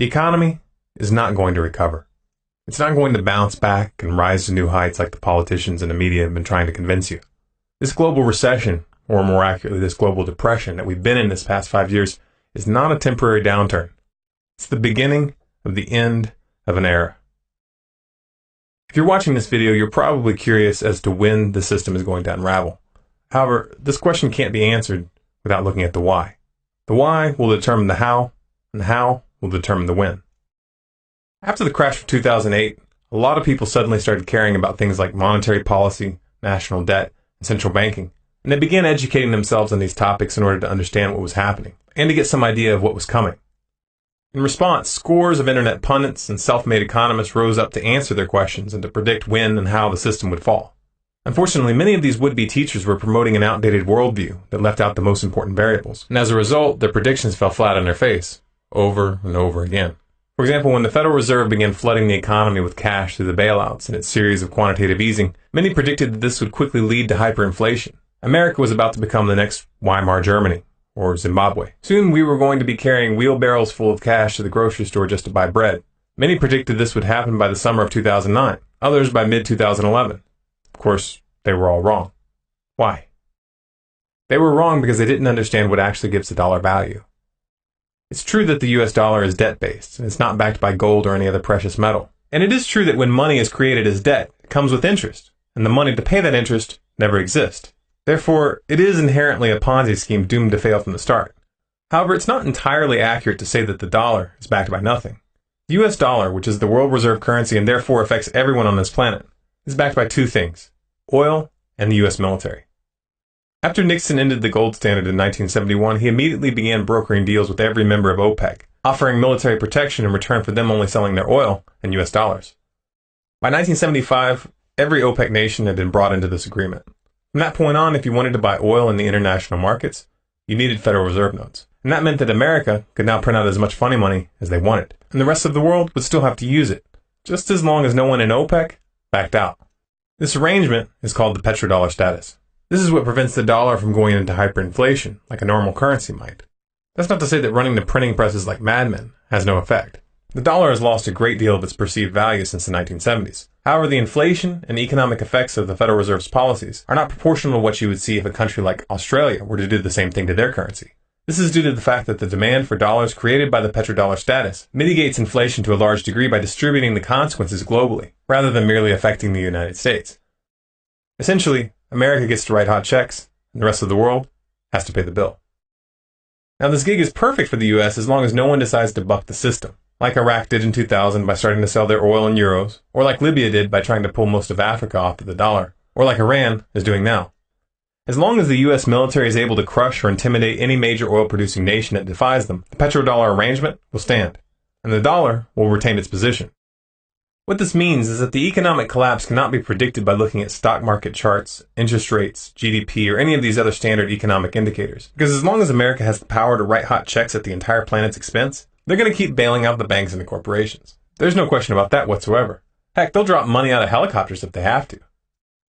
The economy is not going to recover. It's not going to bounce back and rise to new heights like the politicians and the media have been trying to convince you. This global recession, or more accurately, this global depression that we've been in this past 5 years, is not a temporary downturn. It's the beginning of the end of an era. If you're watching this video, you're probably curious as to when the system is going to unravel. However, this question can't be answered without looking at the why. The why will determine the how, and the how will determine the when. After the crash of 2008, a lot of people suddenly started caring about things like monetary policy, national debt, and central banking, and they began educating themselves on these topics in order to understand what was happening, and to get some idea of what was coming. In response, scores of internet pundits and self-made economists rose up to answer their questions and to predict when and how the system would fall. Unfortunately, many of these would-be teachers were promoting an outdated worldview that left out the most important variables, and as a result, their predictions fell flat on their face, over and over again. For example, when the Federal Reserve began flooding the economy with cash through the bailouts and its series of quantitative easing, many predicted that this would quickly lead to hyperinflation. America was about to become the next Weimar Germany, or Zimbabwe. Soon we were going to be carrying wheelbarrows full of cash to the grocery store just to buy bread. Many predicted this would happen by the summer of 2009, others by mid-2011. Of course, they were all wrong. Why? They were wrong because they didn't understand what actually gives the dollar value. It's true that the US dollar is debt-based, and it's not backed by gold or any other precious metal. And it is true that when money is created as debt, it comes with interest, and the money to pay that interest never exists. Therefore, it is inherently a Ponzi scheme doomed to fail from the start. However, it's not entirely accurate to say that the dollar is backed by nothing. The US dollar, which is the world reserve currency and therefore affects everyone on this planet, is backed by two things: oil and the US military. After Nixon ended the gold standard in 1971, he immediately began brokering deals with every member of OPEC, offering military protection in return for them only selling their oil in US dollars. By 1975, every OPEC nation had been brought into this agreement. From that point on, if you wanted to buy oil in the international markets, you needed Federal Reserve notes. And that meant that America could now print out as much funny money as they wanted, and the rest of the world would still have to use it, just as long as no one in OPEC backed out. This arrangement is called the petrodollar status. This is what prevents the dollar from going into hyperinflation, like a normal currency might. That's not to say that running the printing presses like madmen has no effect. The dollar has lost a great deal of its perceived value since the 1970s. However, the inflation and economic effects of the Federal Reserve's policies are not proportional to what you would see if a country like Australia were to do the same thing to their currency. This is due to the fact that the demand for dollars created by the petrodollar status mitigates inflation to a large degree by distributing the consequences globally, rather than merely affecting the United States. Essentially, America gets to write hot checks, and the rest of the world has to pay the bill. Now, this gig is perfect for the US as long as no one decides to buck the system, like Iraq did in 2000 by starting to sell their oil in euros, or like Libya did by trying to pull most of Africa off of the dollar, or like Iran is doing now. As long as the US military is able to crush or intimidate any major oil-producing nation that defies them, the petrodollar arrangement will stand, and the dollar will retain its position. What this means is that the economic collapse cannot be predicted by looking at stock market charts, interest rates, GDP, or any of these other standard economic indicators. Because as long as America has the power to write hot checks at the entire planet's expense, they're going to keep bailing out the banks and the corporations. There's no question about that whatsoever. Heck, they'll drop money out of helicopters if they have to.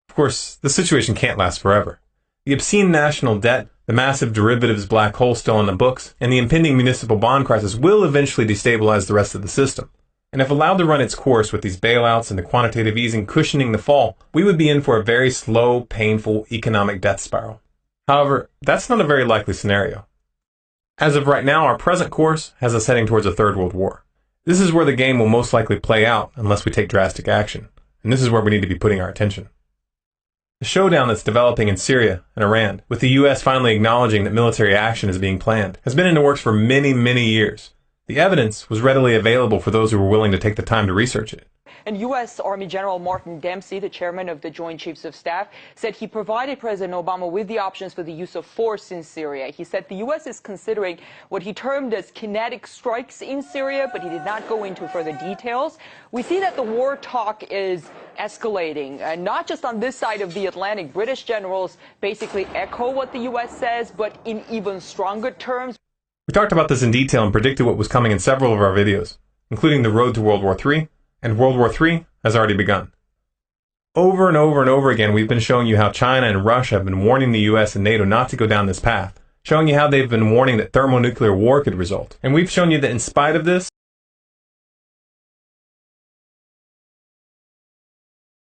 Of course, the situation can't last forever. The obscene national debt, the massive derivatives black hole still on the books, and the impending municipal bond crisis will eventually destabilize the rest of the system. And if allowed to run its course with these bailouts and the quantitative easing cushioning the fall, we would be in for a very slow, painful economic death spiral. However, that's not a very likely scenario. As of right now, our present course has us heading towards a third world war. This is where the game will most likely play out unless we take drastic action, and this is where we need to be putting our attention. The showdown that's developing in Syria and Iran, with the US finally acknowledging that military action is being planned, has been in the works for many, many years. The evidence was readily available for those who were willing to take the time to research it. And U.S. Army General Martin Dempsey, the chairman of the Joint Chiefs of Staff, said he provided President Obama with the options for the use of force in Syria. He said the U.S. is considering what he termed as kinetic strikes in Syria, but he did not go into further details. We see that the war talk is escalating, not just on this side of the Atlantic. British generals basically echo what the U.S. says, but in even stronger terms. We talked about this in detail and predicted what was coming in several of our videos, including the road to World War III, and World War III has already begun. Over and over and over again, we've been showing you how China and Russia have been warning the US and NATO not to go down this path, showing you how they've been warning that thermonuclear war could result. And we've shown you that in spite of this,